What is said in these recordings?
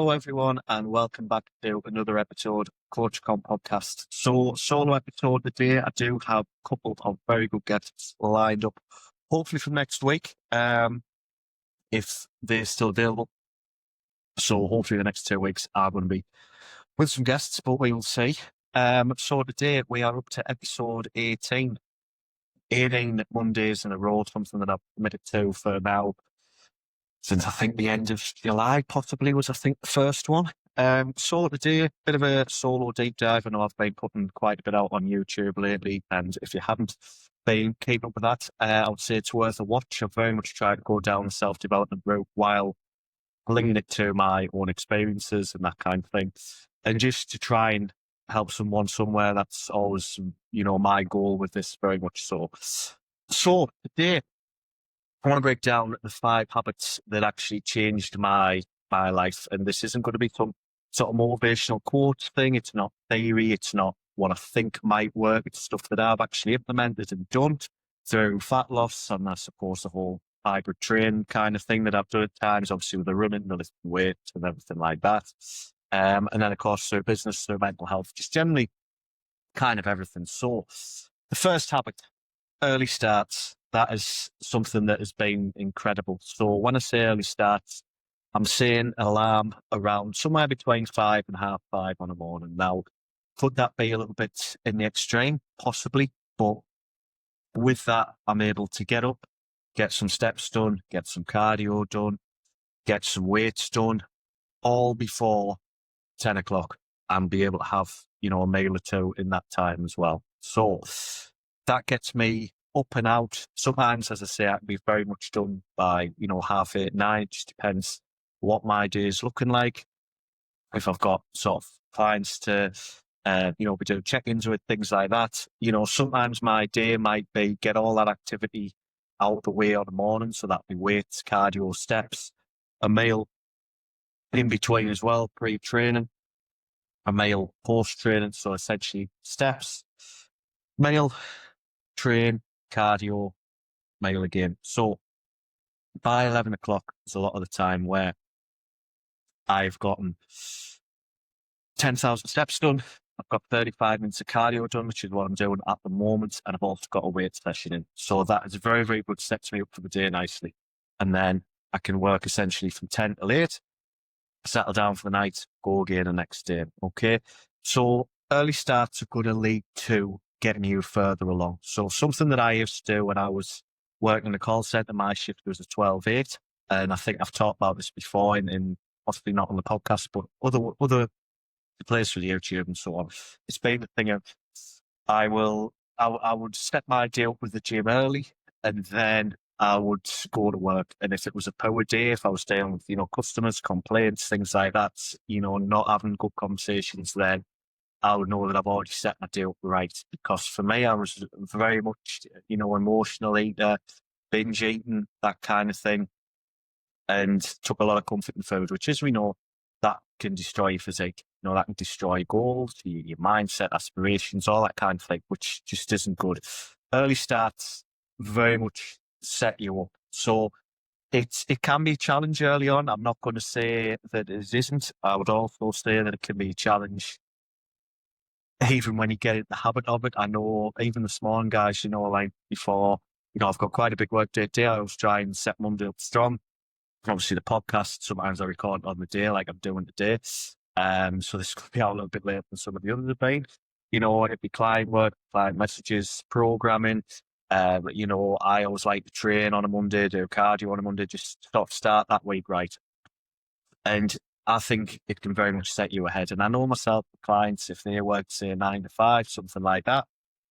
Hello, everyone, and welcome back to another episode of CoachCon podcast. So, solo episode today. I do have a couple of very good guests lined up, hopefully from next week, if they're still available. So, hopefully, the next 2 weeks are going to be with some guests, but we will see. So, today we are up to episode 18. 18 Mondays in a row, something that I've committed to for now since I think the end of July, possibly was, I think, the first one. So today, bit of a solo deep dive. I know I've been putting quite a bit out on YouTube lately, and if you haven't been keeping up with that, I would say it's worth a watch. I've very much tried to go down the self-development route while linking it to my own experiences and that kind of thing. And just to try and help someone somewhere, that's always, my goal with this, very much so. So today, I want to break down the 5 habits that actually changed my life. And this isn't going to be some sort of motivational quote thing. It's not theory. It's not what I think might work. It's stuff that I've actually implemented and done through fat loss and I suppose the whole hybrid train kind of thing that I've done at times, obviously with the running, the lifting weights and everything like that. And then, of course, through business, through mental health, just generally kind of everything. So the first habit, early starts. That is something that has been incredible. So when I say early starts, I'm saying alarm around somewhere between 5 and half 5 on a morning. Now, could that be a little bit in the extreme? Possibly. But with that, I'm able to get up, get some steps done, get some cardio done, get some weights done, all before 10 o'clock and be able to have, a meal or two in that time as well. So that gets me up and out. Sometimes, as I say, I can be very much done by, 8:30, 9. It just depends what my day is looking like. If I've got sort of clients to, be doing check-ins with, things like that. Sometimes my day might be get all that activity out of the way on the morning. So that'd be weights, cardio, steps, a meal in between as well, pre-training, a meal post-training. So essentially steps, meal, train, cardio, meal again. So by 11 o'clock is a lot of the time where I've gotten 10,000 steps done. I've got 35 minutes of cardio done, which is what I'm doing at the moment. And I've also got a weight session in. So that is very, very good. Sets me up for the day nicely. And then I can work essentially from 10 till 8, settle down for the night, go again the next day. Okay. So early starts are going to lead to getting you further along. So something that I used to do when I was working in a call center, my shift was a 12-8. And I think I've talked about this before in possibly not on the podcast, but other places with YouTube and so on. It's been the thing of I would set my day up with the gym early and then I would go to work. And if it was a poor day, if I was dealing with, customers, complaints, things like that, not having good conversations, then I would know that I've already set my day up right. Because for me, I was very much, emotional eater, binge eating, that kind of thing, and took a lot of comfort in food, which, as we know, that can destroy your physique. That can destroy goals, your mindset, aspirations, all that kind of thing, which just isn't good. Early starts very much set you up. So it can be a challenge early on. I'm not going to say that it isn't. I would also say that it can be a challenge even when you get in the habit of it. I know even the small guys, like before, I've got quite a big work day today. I always try and set Monday up strong. Obviously the podcast, sometimes I record on the day like I'm doing today. So this could be out a little bit later than some of the others have been. It'd be client work, client messages, programming. I always like to train on a Monday, do cardio on a Monday, just start that week right. And I think it can very much set you ahead. And I know myself, clients, if they work, say 9 to 5, something like that,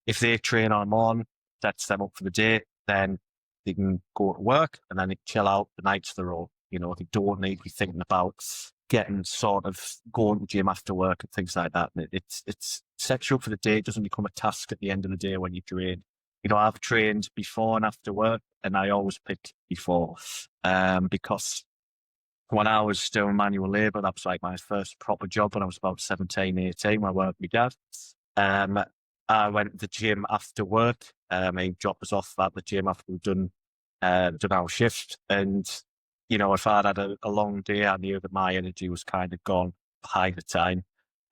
if they train on morning, sets them up for the day, then they can go to work and then they chill out the nights they're all. They don't need to be thinking about getting sort of going to the gym after work and things like that. And it's sets you up for the day. It doesn't become a task at the end of the day when you train. I've trained before and after work, and I always pick before because when I was doing manual labour, that was like my first proper job when I was about 17, 18, when I worked with my dad. I went to the gym after work. He dropped us off at the gym after we'd done our shift, and if I'd had a long day, I knew that my energy was kind of gone by the time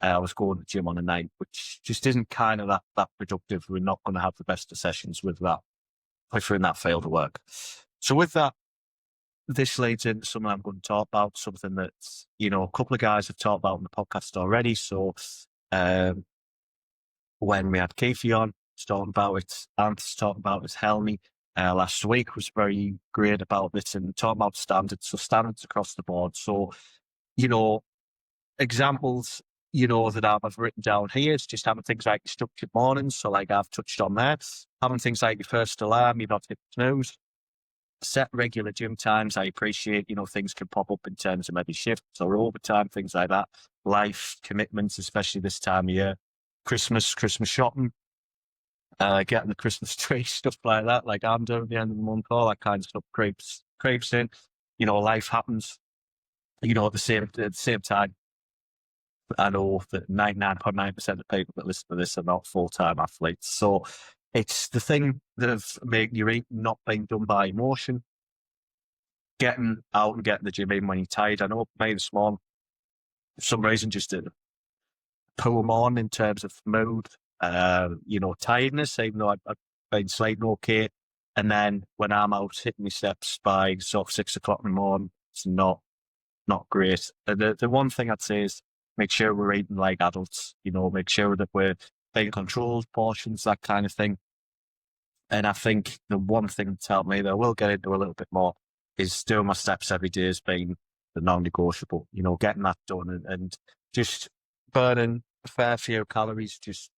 I was going to the gym on a night, which just isn't kind of that productive. We're not going to have the best of sessions with that, preferring that failed to work. So with that, this leads into something I'm going to talk about, something that, a couple of guys have talked about in the podcast already. So when we had Keefe on, talking about it, Ant's talking about it, Helmy last week was very great about this and talking about standards. So standards across the board. So, examples, that I've written down here is just having things like structured mornings. So like I've touched on there, having things like your first alarm, you're not hit the snooze, set regular gym times. I appreciate, things can pop up in terms of maybe shifts or overtime, things like that. Life commitments, especially this time of year. Christmas shopping, getting the Christmas tree, stuff like that, like I'm doing at the end of the month, all that kind of stuff creeps in. Life happens. At the same time, I know that 99.9% of people that listen to this are not full-time athletes. So it's the thing that of making your eating not being done by emotion, getting out and getting the gym in when you're tired. I know me this morning, for some reason, just a poor morning in terms of mood, tiredness, even though I've been sleeping okay. And then when I'm out hitting my steps by sort of 6 o'clock in the morning, it's not great. The one thing I'd say is make sure we're eating like adults, make sure that we're taking controlled portions, that kind of thing. And I think the one thing that's helped me, that we'll get into a little bit more, is doing my steps every day has been the non-negotiable, getting that done and just burning a fair few calories just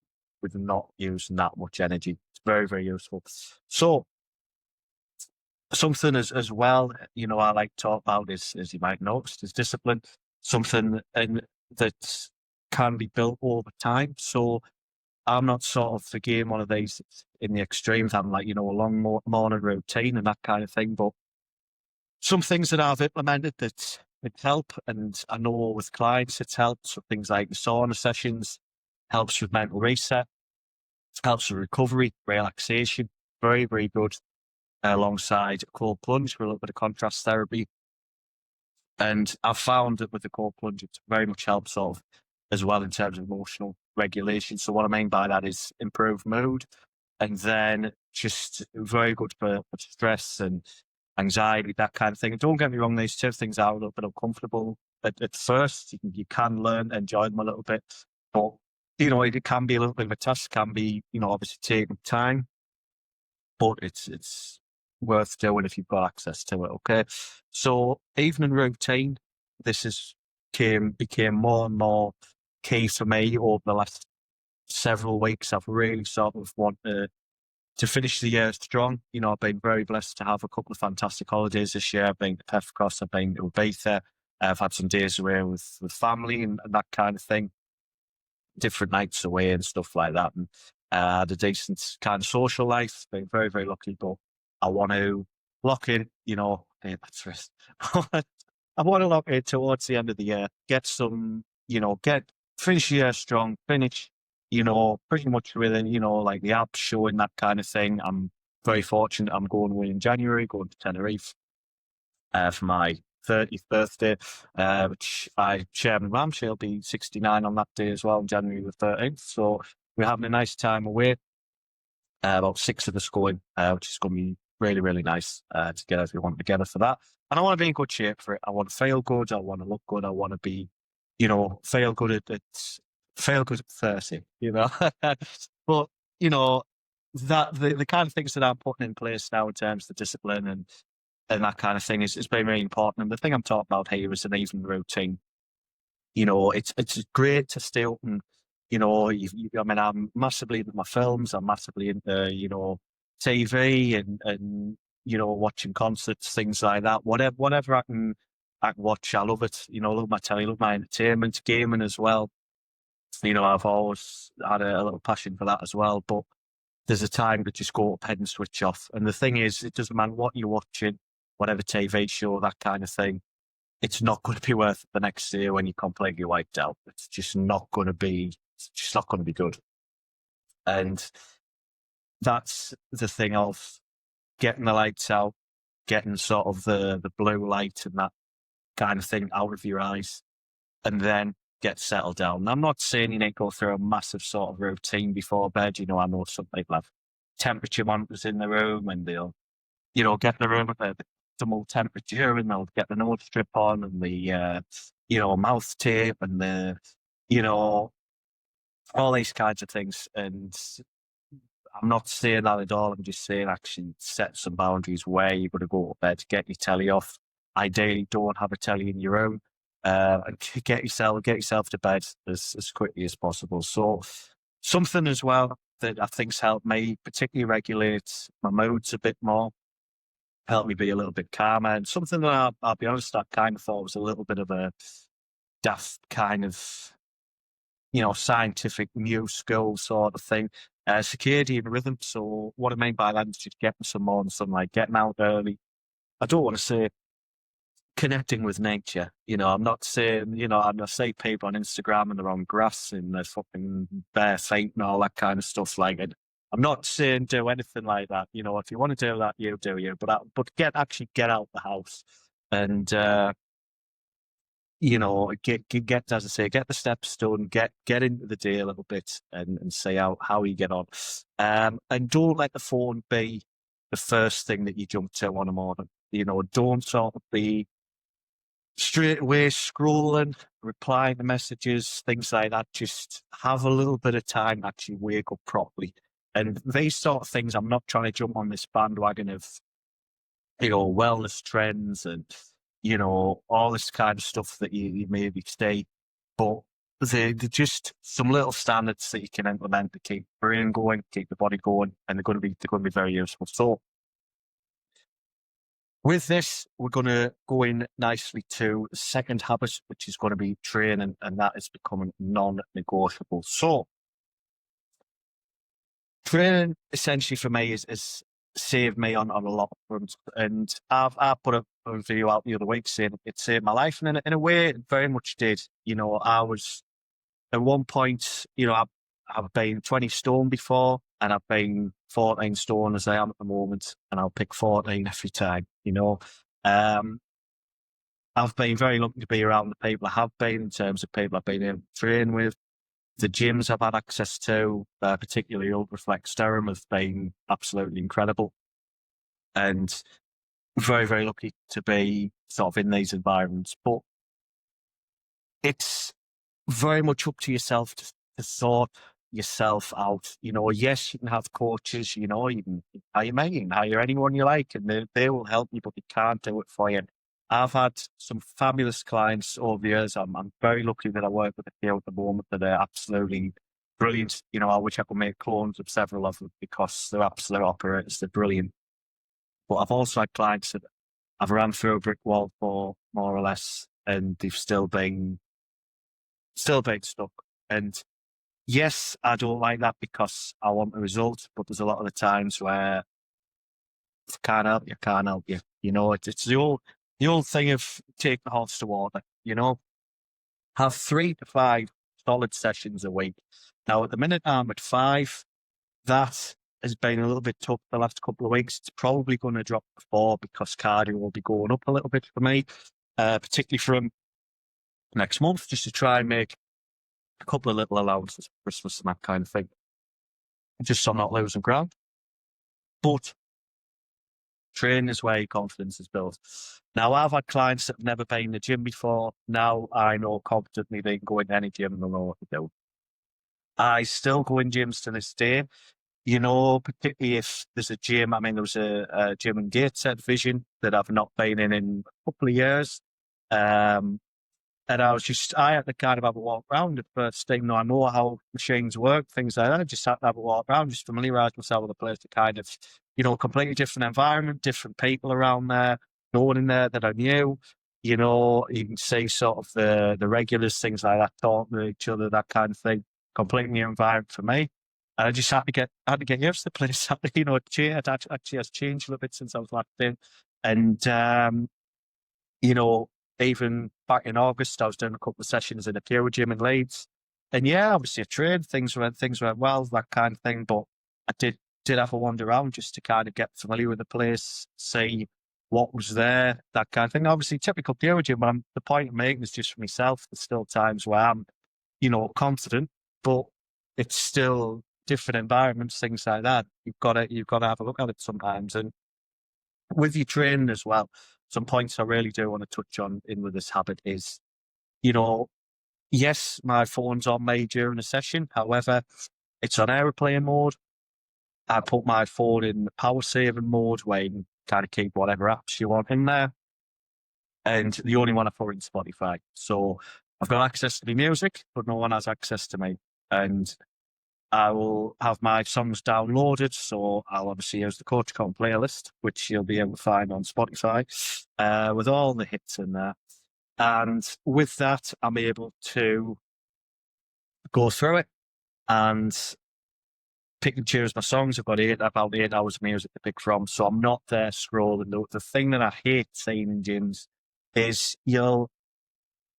with not using that much energy. It's very, very useful. So something as well, I like to talk about is, as you might notice, is discipline. Something that can be built over time. So I'm not sort of again one of these in the extremes. I'm like, a long morning routine and that kind of thing. But some things that I've implemented that help, and I know with clients it's helped. So things like the sauna sessions helps with mental reset, helps with recovery, relaxation. Very, very good. Alongside cold plunge for a little bit of contrast therapy. And I've found that with the cold plunge, it very much helps sort of as well in terms of emotional regulation. So what I mean by that is improved mood, and then just very good for stress and anxiety, that kind of thing. And don't get me wrong, these two things are a little bit uncomfortable at first. You can learn, enjoy them a little bit, but it can be a little bit of a task, can be, obviously taking time, but it's worth doing if you've got access to it. Okay. So evening routine, this became more and more key for me over the last several weeks. I've really sort of wanted to finish the year strong. I've been very blessed to have a couple of fantastic holidays this year. I've been to Pefcross, I've been to Ibiza, I've had some days away with family and that kind of thing, different nights away and stuff like that. And had a decent kind of social life. Been very, very lucky, but I want to lock in, that's rest. I want to lock in towards the end of the year, get some, finish the year strong, finish, pretty much within, like the Alps showing, that kind of thing. I'm very fortunate. I'm going away in January, going to Tenerife for my 30th birthday, which I share with Ram. She'll be 69 on that day as well, January the 13th. So we're having a nice time away. About 6 of us going, which is going to be really, really nice to get everyone together for that. And I want to be in good shape for it. I want to feel good. I want to look good. I want to be, feel good at 30, But, that the kind of things that I'm putting in place now in terms of the discipline and that kind of thing is been really important. And the thing I'm talking about here is an evening routine. It's great to stay up and, I'm massively into my films. I'm massively into, TV and watching concerts, things like that. Whatever I can watch, I love it. I love my telly, love my entertainment, gaming as well. I've always had a little passion for that as well. But there's a time to just go up, head and switch off. And the thing is, it doesn't matter what you're watching, whatever TV show, that kind of thing. It's not going to be worth it the next day when you're completely wiped out. It's just not going to be good. And that's the thing of getting the lights out, getting sort of the blue light and that kind of thing out of your eyes, and then get settled down. I'm not saying you need to go through a massive sort of routine before bed. I know some people have temperature monitors in the room, and they'll, get in the room at the optimal temperature, and they'll get the nose strip on and the, mouth tape and you know, all these kinds of things. And I'm not saying that at all. I'm just saying actually set some boundaries where you're going to go to bed, get your telly off. Ideally, don't have a telly in your room, and get yourself to bed as quickly as possible. So something as well that I think's helped me particularly regulate my moods a bit more, help me be a little bit calmer, and something that I'll be honest, I kind of thought was a little bit of a daft kind of, scientific new school sort of thing. Circadian rhythm. So what I mean by that is just getting some morning sunlight, getting out early. I don't want to say connecting with nature. I'm not saying, I see people on Instagram and they're on grass and they're fucking bare feet and all that kind of stuff like it. I'm not saying do anything like that. If you want to do that, you do you. But get out the house and get as I say, get the steps done, get into the day a little bit and see how you get on. And don't let the phone be the first thing that you jump to on a morning. Don't sort of be straight away scrolling, replying to messages, things like that. Just have a little bit of time to actually wake up properly. And these sort of things, I'm not trying to jump on this bandwagon of, wellness trends and, all this kind of stuff that you maybe say, but they're just some little standards that you can implement to keep the brain going, keep the body going, and they're going to be very useful. So with this, we're going to go in nicely to the second habit, which is going to be training, and that is becoming non-negotiable. So training essentially for me is saved me on a lot of fronts, and I put a video out the other week saying it saved my life, and in a way it very much did. I was at one point, I've been 20 stone before, and I've been 14 stone as I am at the moment, and I'll pick 14 every time. I've been very lucky to be around the people I have been, in terms of people I've been able to train with. The gyms I've had access to, particularly Ultraflex Durham, have been absolutely incredible. And very, very lucky to be sort of in these environments. But it's very much up to yourself to sort yourself out. Yes, you can have coaches, you can hire your mate, you can hire anyone you like, and they will help you, but they can't do it for you. I've had some fabulous clients over the years. I'm very lucky that I work with a few at the moment that are absolutely brilliant. I wish I could make clones of several of them because they're absolute operators. They're brilliant. But I've also had clients that I've ran through a brick wall for, more or less, and they've still been stuck. And yes, I don't like that because I want the result, but there's a lot of the times where if I can't help you, can't help you. It's the old thing of take the horse to water, have 3 to 5 solid sessions a week. Now, at the minute, I'm at 5. That has been a little bit tough the last couple of weeks. It's probably going to drop to 4 because cardio will be going up a little bit for me, particularly from next month, just to try and make a couple of little allowances for Christmas and that kind of thing, just so I'm not losing ground. But training is where your confidence is built. Now, I've had clients that have never been in the gym before. Now I know confidently they can go into any gym and they'll know what to do. I still go in gyms to this day, particularly if there's a gym. I mean, there was a gym in Gateshead Vision that I've not been in a couple of years. And I had to kind of have a walk around at first thing. I know how machines work, things like that. I just had to have a walk around, just familiarise myself with the place, to kind of, completely different environment, different people around there, no one in there that I knew. You can see sort of the regulars, things like that, talking to each other, that kind of thing. Completely new environment for me. And I just had to get used to the place. It actually has changed a little bit since I was last in. And, even back in August, I was doing a couple of sessions in a Pure Gym in Leeds. And yeah, obviously I trained, things went well, that kind of thing. But I did have a wander around just to kind of get familiar with the place, see what was there, that kind of thing. Obviously, typical Pure Gym, but the point I'm making is just for myself. There's still times where I'm, confident, but it's still different environments, things like that. You've got to have a look at it sometimes. And with your training as well, some points I really do want to touch on in with this habit is, you know, yes, my phone's on me during a session. However, it's on airplane mode. I put my phone in power saving mode where you can kind of keep whatever apps you want in there. And the only one I put in Spotify. So I've got access to the music, but no one has access to me. And I will have my songs downloaded. So I'll obviously use the CoachCon playlist, which you'll be able to find on Spotify, with all the hits in there. And with that, I'm able to go through it and pick and choose my songs. I've got about 8 hours of music to pick from, so I'm not there scrolling. The thing that I hate seeing in gyms is you'll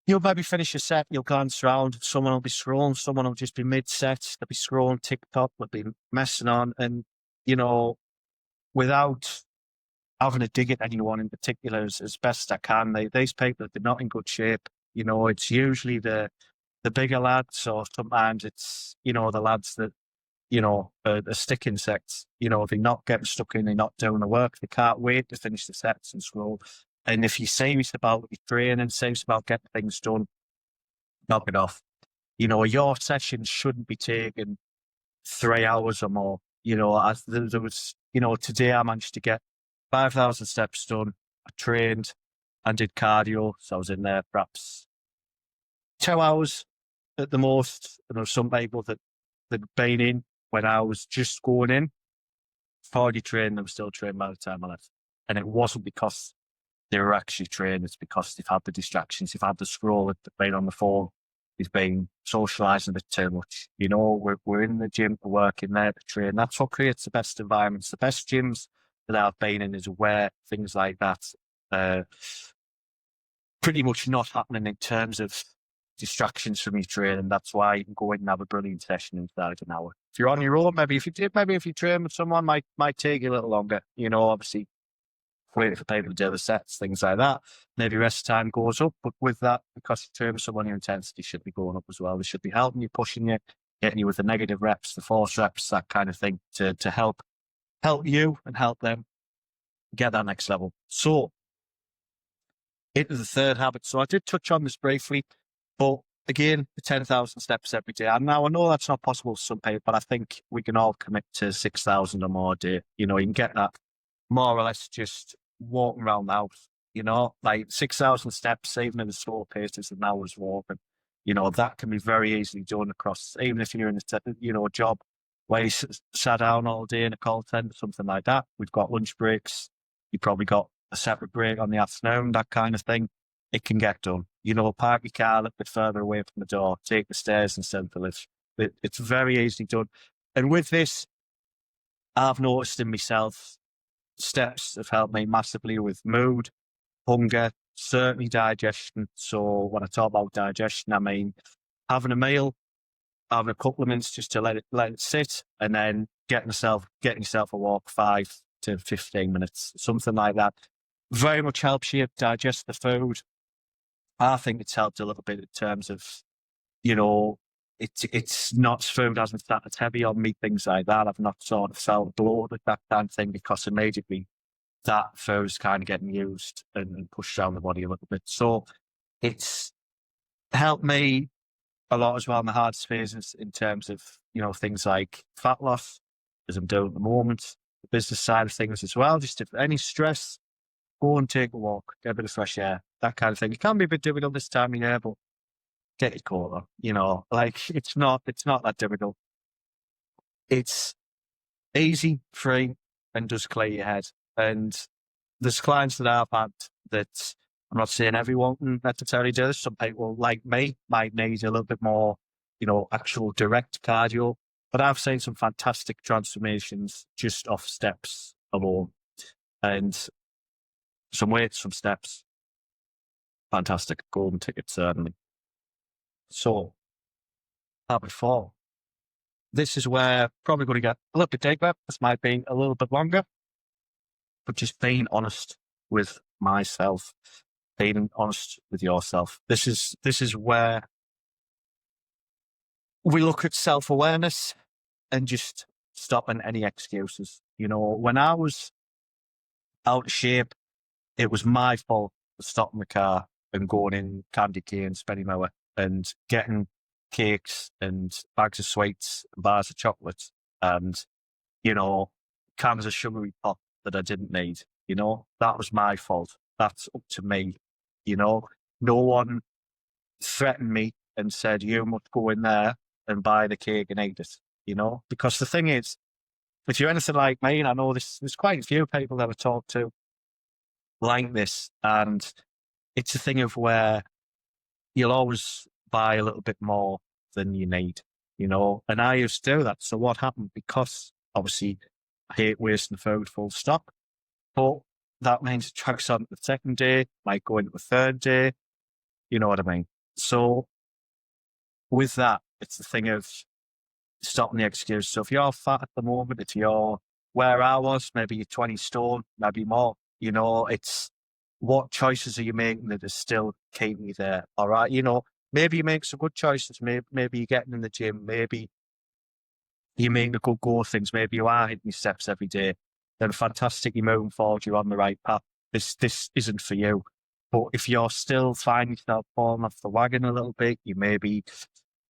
maybe finish a set, you'll glance around, someone will be scrolling, someone will just be mid-set, they'll be scrolling TikTok, they'll be messing on, and, without having a dig at anyone in particular as best I can, these people, they're not in good shape. It's usually the bigger lads, or sometimes it's, the lads that, the stick insects, they're not getting stuck in, they're not doing the work, they can't wait to finish the sets and scroll. And if you're serious about your training, serious about getting things done, knock it off. Your sessions shouldn't be taking 3 hours or more. There was, today I managed to get 5,000 steps done. I trained and did cardio. So I was in there perhaps 2 hours at the most. And there were some people that had been in when I was just going in. Already trained, they were still trained by the time I left. And it wasn't because they were actually trained, it's because they've had the distractions, they've had the scroll, they've been on the phone, they've been socialising a bit too much. We're in the gym to work, in there to train. That's what creates the best environments. The best gyms that I've been in is where things like that pretty much not happening in terms of distractions from your training. That's why you can go in and have a brilliant session inside an hour. If you're on your own, maybe if you train with someone, might take you a little longer. Obviously waiting for people to do the sets, things like that. Maybe rest time goes up, but with that, because you train with someone, your intensity should be going up as well. They should be helping you, pushing you, getting you with the negative reps, the force reps, that kind of thing, to help you and help them get that next level. So into the third habit. So I did touch on this briefly, but again, the 10,000 steps every day. And now I know that's not possible for some people, but I think we can all commit to 6,000 or more a day. You can get that more or less just walking around the house, like 6,000 steps, even at a slow pace, is an hour's walking. That can be very easily done across, even if you're in a job where you sat down all day in a call center, something like that. We've got lunch breaks. You probably got a separate break on the afternoon, that kind of thing. It can get done. Park your car a little bit further away from the door, take the stairs instead of the lift. It's very easily done. And with this, I've noticed in myself, steps have helped me massively with mood, hunger, certainly digestion. So when I talk about digestion, I mean having a meal, having a couple of minutes just to let it sit, and then getting yourself a walk 5 to 15 minutes, something like that. Very much helps you digest the food. I think it's helped a little bit in terms of, it's not, food hasn't sat as heavy on me, things like that. I've not sort of felt bloated, that kind of thing, because immediately that food's kind of getting used and pushed down the body a little bit. So it's helped me a lot as well in the hard spaces in terms of, things like fat loss, as I'm doing at the moment, the business side of things as well. Just if any stress, go and take a walk, get a bit of fresh air, that kind of thing. It can be a bit difficult this time of year, but get your coat on, it's not that difficult. It's easy, free, and does clear your head. And there's clients that I've had that, I'm not saying everyone can necessarily do this. Some people like me might need a little bit more, actual direct cardio, but I've seen some fantastic transformations just off steps alone, and some weights, some steps. Fantastic. Golden ticket, certainly. So, habit 4. This is where probably going to get a little bit deeper. This might be a little bit longer, but just being honest with myself, being honest with yourself. This is where we look at self-awareness and just stopping any excuses. You know, when I was out of shape, it was my fault for stopping the car and going in Candy Cane, Spennymower, and getting cakes and bags of sweets and bars of chocolate and, you know, cans of sugary pop that I didn't need. You know, that was my fault. That's up to me. You know, no one threatened me and said, you must go in there and buy the cake and eat it, you know? Because the thing is, if you're anything like me, and I know there's quite a few people that I've talked to like this, and it's a thing of where you'll always buy a little bit more than you need, you know? And I used to do that. So what happened? Because obviously I hate wasting food, full stop, but that means it drags on to the second day, might go into the third day, you know what I mean? So with that, it's the thing of stopping the excuse. So if you're fat at the moment, if you're where I was, maybe you're 20 stone, maybe more, you know, it's what choices are you making that is still keeping you there? All right. You know, maybe you make some good choices. Maybe you're getting in the gym. Maybe you're making a good go of things. Maybe you are hitting your steps every day. Then fantastic. You're moving forward. You're on the right path. This isn't for you. But if you're still finding yourself falling off the wagon a little bit, you maybe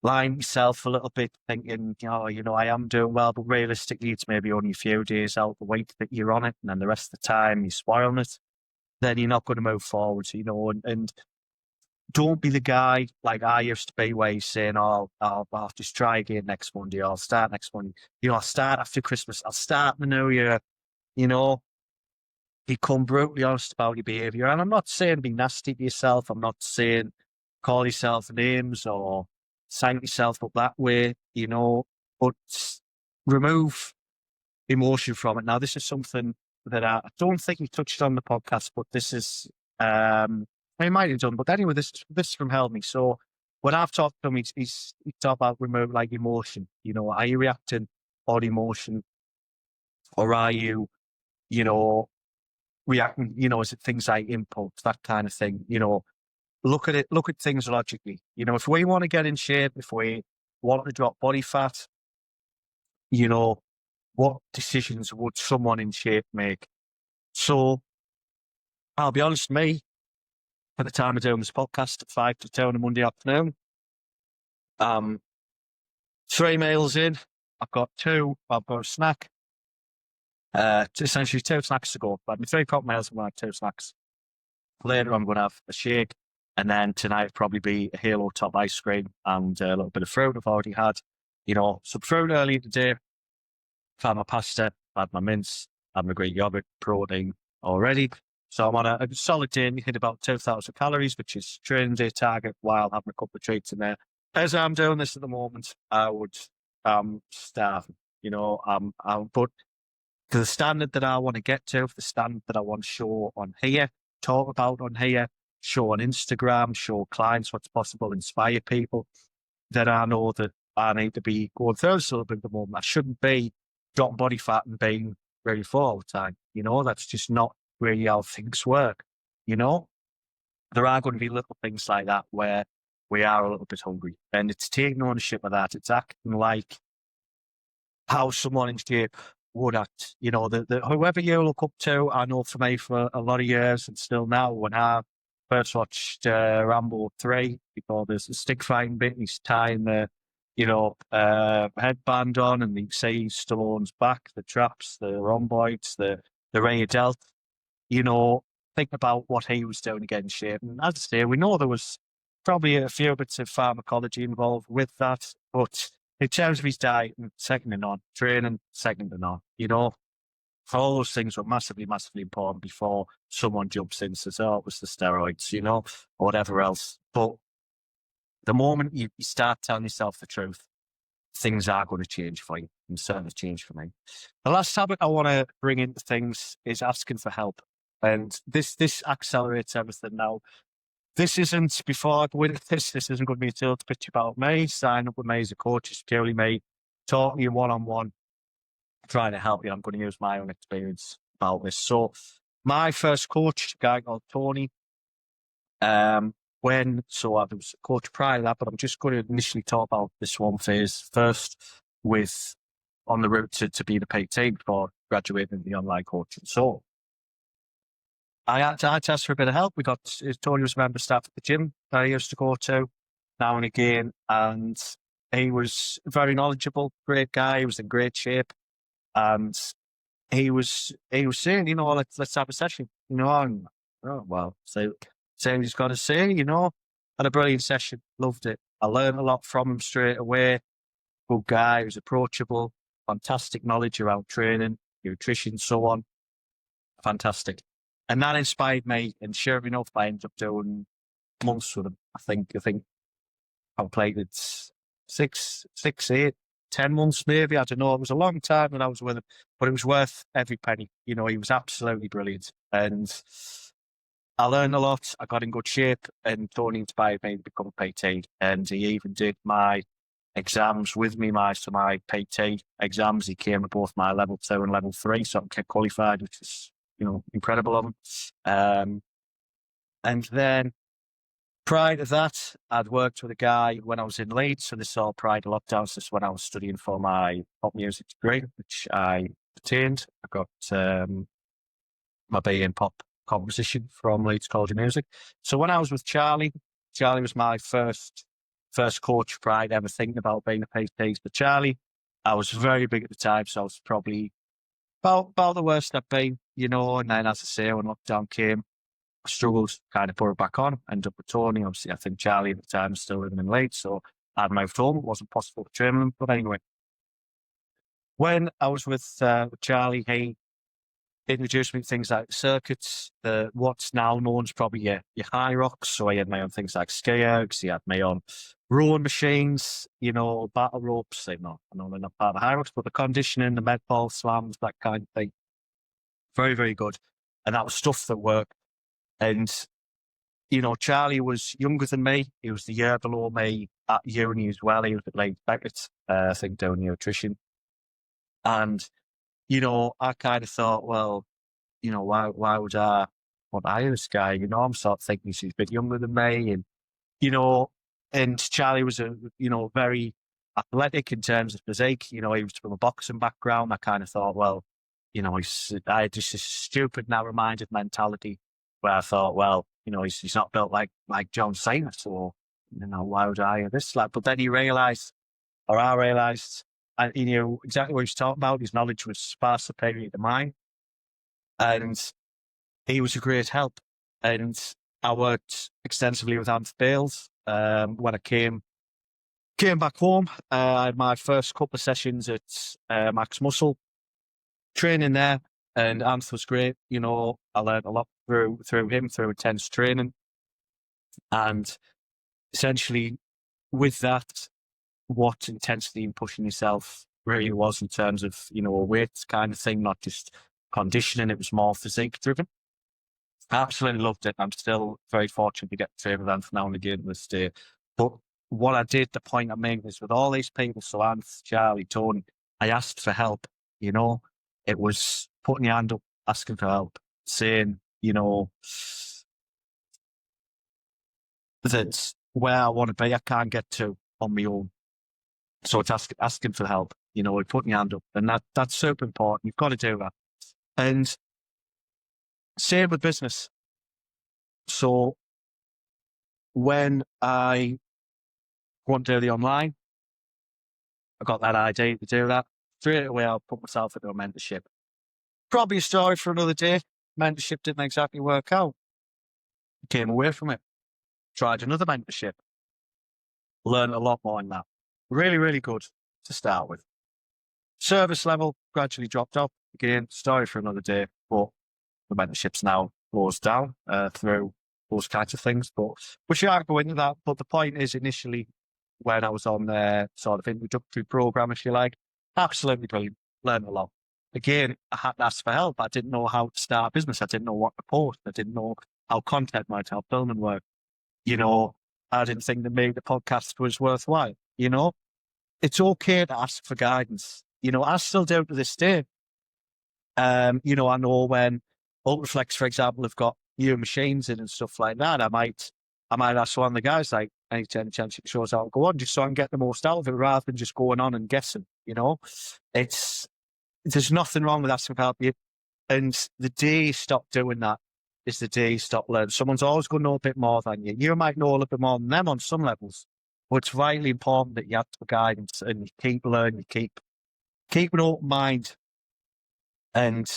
lying yourself a little bit, thinking, oh, you know, I am doing well, but realistically, it's maybe only a few days out the week that you're on it, and then the rest of the time you're spoiling it, then you're not going to move forward, you know, and don't be the guy like I used to be where you're saying, oh, I'll just try again next Monday, or I'll start next Monday. You know, I'll start after Christmas, I'll start in the new year, you know, become brutally honest about your behaviour. And I'm not saying be nasty to yourself. I'm not saying call yourself names or sign yourself up that way, you know, but remove emotion from it. Now, this is something that I don't think we touched on the podcast, but this is, I might have done, but anyway, this is from Helmy. So when I've talked to him, he's talked about remove like emotion, you know, are you reacting on emotion, or are you, you know, reacting, you know, is it things like impulse, that kind of thing, you know, look at things logically. You know, if we want to get in shape, if we want to drop body fat, you know, what decisions would someone in shape make? So I'll be honest, me, at the time of doing this podcast at 5 to 2 on a Monday afternoon, 3 meals in, I've got a snack, essentially 2 snacks to go. I've had my 3 cocktails, I'm going to have 2 snacks. Later, I'm going to have a shake. And then tonight, probably be a Halo Top ice cream and a little bit of fruit I've already had. You know, some fruit earlier today. I've had my pasta, I've had my mince, I've had my Greek yogurt, protein already. So I'm on a solid day, hit about 2,000 calories, which is training day target, while having a couple of treats in there. As I'm doing this at the moment, I would starving. You know, but to the standard that I want to get to, for the standard that I want to show on here, talk about on here, show on Instagram, show clients what's possible, inspire people, that I know that I need to be going through this a little bit at the moment. I shouldn't be dropping body fat and being really full all the time. You know, that's just not really how things work. You know, there are going to be little things like that where we are a little bit hungry, and it's taking ownership of that. It's acting like how someone in shape would act. You know, whoever you look up to. I know for me, for a lot of years and still now, when I first watched Rambo 3, before there's a stick fighting bit, he's tying the, you know, headband on, and you see Stallone's back, the traps, the rhomboids, the Ray Delt. You know, think about what he was doing to get in shape. And as I say, we know there was probably a few bits of pharmacology involved with that, but in terms of his diet, second to none. Training, second to none. You know, all those things were massively, massively important before someone jumps in and says, oh, it was the steroids, you know, or whatever else. But the moment you start telling yourself the truth, things are going to change for you, and certainly change for me. The last habit I want to bring into things is asking for help. And this accelerates everything now. This isn't, before I go into this isn't going to be a sales pitch about me. Sign up with me as a coach. It's purely me talking to you one-on-one, trying to help you. I'm going to use my own experience about this. So My first coach, a guy called Tony, so I was a coach prior to that, but I'm just going to initially talk about this one phase first with on the route to be the PT before graduating the online coaching. So I had to ask for a bit of help. Tony was a member of staff at the gym that I used to go to now and again, and he was very knowledgeable, great guy. He was in great shape, and he was saying, let's have a session, and oh well, so saying he's got to say, had a brilliant session, loved it. I learned a lot from him straight away. Good guy, he was approachable, fantastic knowledge around training, nutrition, so on. Fantastic. And that inspired me, and sure enough, I ended up doing months with him. I think I played it 6, 8, 10 months maybe. I don't know. It was a long time when I was with him, but it was worth every penny. He was absolutely brilliant. And I learned a lot. I got in good shape, and Tony inspired me to become a PT. And he even did my exams with me, my PT exams. He came to both my level 2 and level 3, so I became qualified, which is, incredible of him. And then prior to that, I'd worked with a guy when I was in Leeds, so this is all prior to lockdown. This is when I was studying for my pop music degree, which I attained. I got my BA in pop composition from Leeds College of Music. So when I was with Charlie was my first coach prior to ever thinking about being a PT. But Charlie, I was very big at the time, so I was probably about the worst I've been, and then as I say, when lockdown came, I struggled to kind of put it back on, ended up with Tony. Obviously, I think Charlie at the time was still living in Leeds, so I'd moved home. It wasn't possible to train him. But anyway, when I was with Charlie, he introduced me to things like circuits, what's now known as probably your high rocks. So he had me on things like ski ergs, he had me on rowing machines, battle ropes. I know they're not part of the high rocks, but the conditioning, the med ball slams, that kind of thing. Very, very good. And that was stuff that worked. And, Charlie was younger than me. He was the year below me at uni as well. He was at Leeds Beckett, I think, doing nutrition. And, I kind of thought, well, why would I want to hire this guy? I'm sort of thinking he's a bit younger than me. And, and Charlie was very athletic in terms of physique. He was from a boxing background. I kind of thought, well, I had just this stupid, narrow-minded mentality where I thought, well, he's not built like John Cena, so, why would I hire this lad? But then I realised, and he knew exactly what he was talking about. His knowledge was far superior to mine. And he was a great help. And I worked extensively with Anth Bales. When I came back home, I had my first couple of sessions at Max Muscle, training there, and Anth was great. I learned a lot through him, through intense training. And essentially with that, what intensity and pushing yourself really was in terms of, a weight kind of thing, not just conditioning. It was more physique driven. I absolutely loved it. I'm still very fortunate to get to train with Anth now and again this day. But what I did, the point I'm making is with all these people, so Anth, Charlie, Tony, I asked for help. It was putting your hand up, asking for help, saying, that where I want to be, I can't get to on my own. So it's asking for help, putting your hand up. And that's super important. You've got to do that. And same with business. So when I want to do the online, I got that idea to do that. Straight away, I'll put myself into a mentorship. Probably a story for another day. Mentorship didn't exactly work out. Came away from it. Tried another mentorship. Learned a lot more in that. Really, really good to start with. Service level gradually dropped off. Again, story for another day, but the mentorships now closed down through those kinds of things. But we shan't go into that. But the point is, initially, when I was on their sort of introductory program, if you like, absolutely brilliant. Learned a lot. Again, I had to ask for help. I didn't know how to start a business. I didn't know what to post. I didn't know how content might help filming work. I didn't think that maybe the podcast was worthwhile. It's okay to ask for guidance. I still do to this day. I know when Ultraflex, for example, have got new machines in and stuff like that. I might ask one of the guys, like, any chance it shows how to go on, just so I can get the most out of it rather than just going on and guessing, there's nothing wrong with asking for help. And the day you stop doing that is the day you stop learning. Someone's always going to know a bit more than you. You might know a little bit more than them on some levels, but it's vitally important that you have the guidance and you keep learning, you keep an open mind. And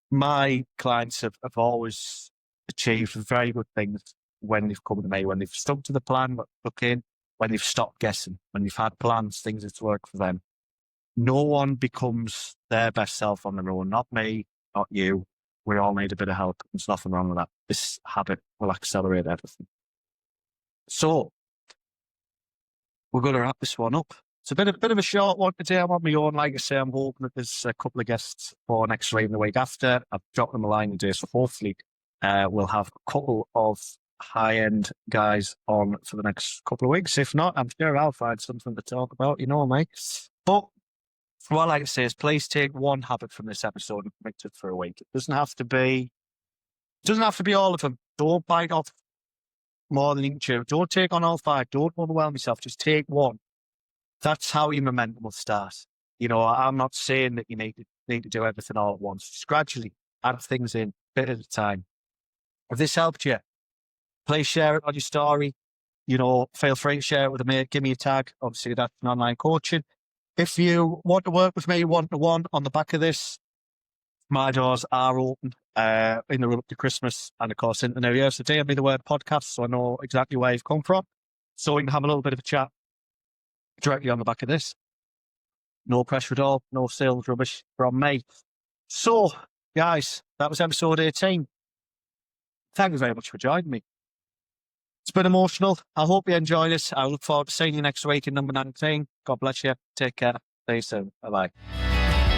my clients have always achieved very good things when they've come to me, when they've stuck to the plan, when they've stopped guessing, when they've had plans, things that's worked for them. No one becomes their best self on their own. Not me, not you. We all need a bit of help. There's nothing wrong with that. This habit will accelerate everything. So we're going to wrap this one up. It's a bit of a short one today. I'm on my own. Like I say, I'm hoping that there's a couple of guests for next week and the week after. I've dropped them a line today, so hopefully we'll have a couple of high-end guys on for the next couple of weeks. If not, I'm sure I'll find something to talk about, mate. But what I like to say is please take one habit from this episode and commit to it for a week. It doesn't have to be all of them. Don't bite off more than you can chew. Don't take on all 5. Don't overwhelm yourself. Just take one. That's how your momentum will start. I'm not saying that you need to do everything all at once. Just gradually add things in, bit at a time. If this helped you, please share it on your story. Feel free to share it with a mate. Give me a tag. Obviously, that's an online coaching. If you want to work with me one-to-one on the back of this, my doors are open in the run up to Christmas and, of course, into the New Year. So DM me the word podcast so I know exactly where you've come from. So we can have a little bit of a chat directly on the back of this. No pressure at all. No sales rubbish from me. So, guys, that was episode 18. Thank you very much for joining me. It's been emotional. I hope you enjoyed it. I look forward to seeing you next week in number 19. God bless you. Take care. See you soon. Bye-bye.